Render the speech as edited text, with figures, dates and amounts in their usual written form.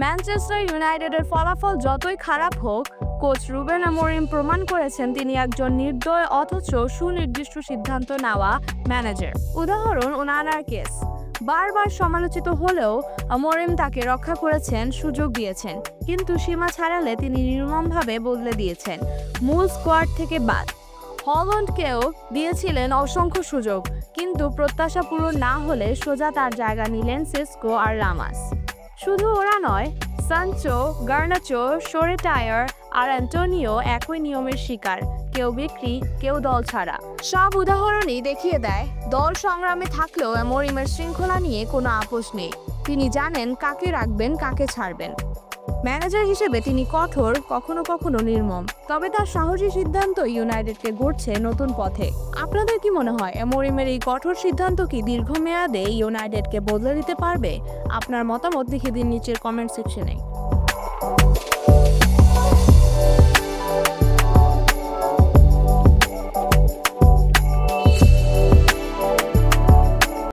Manchester ইউনাইটেডের ফলাফল যতই খারাপ হোক, কোচ রুবেন আমোরিম প্রমাণ করেছেন তিনি একজন নির্দয় অথচ সুনির্দিষ্ট সিদ্ধান্ত নেওয়া ম্যানেজার। উদাহরণ ওনানার কেস। বারবার সমালোচিত হলেও আমোরিম তাকে রক্ষা করেছেন, সুযোগ দিয়েছেন, কিন্তু সীমা ছাড়ালে তিনি নির্মমভাবে বদলে দিয়েছেন, মূল স্কোয়াড থেকে বাদ। হল্যান্ডকেও দিয়েছিলেন অসংখ্য সুযোগ, কিন্তু প্রত্যাশা পূরণ না হলে সোজা তার জায়গা নিলেন সেস্কো আর রামাস। শুধু ওরা নয়, সানচো, গার্নাচো, সোরেটায়ার আর অ্যান্টোনিও একই নিয়মের শিকার, কেউ বিক্রি, কেউ দল ছাড়া। সব উদাহরণই দেখিয়ে দেয় দল সংগ্রামে থাকলেও আমোরিমের শৃঙ্খলা নিয়ে কোনো আপোষ নেই। তিনি জানেন কাকে রাখবেন, কাকে ছাড়বেন। ম্যানেজার হিসেবে তিনি কঠোর, কখনো কখনো নির্মম, তবে তার সাহসী সিদ্ধান্ত ইউনাইটেডকে গড়ছে নতুন পথে। আপনাদের কি মনে হয় আমোরিমের এই কঠোর সিদ্ধান্ত কি দীর্ঘমেয়াদে ইউনাইটেডকে বদলে দিতে পারবে? আপনার মতামত লিখে দিন নিচের কমেন্ট সেকশনে।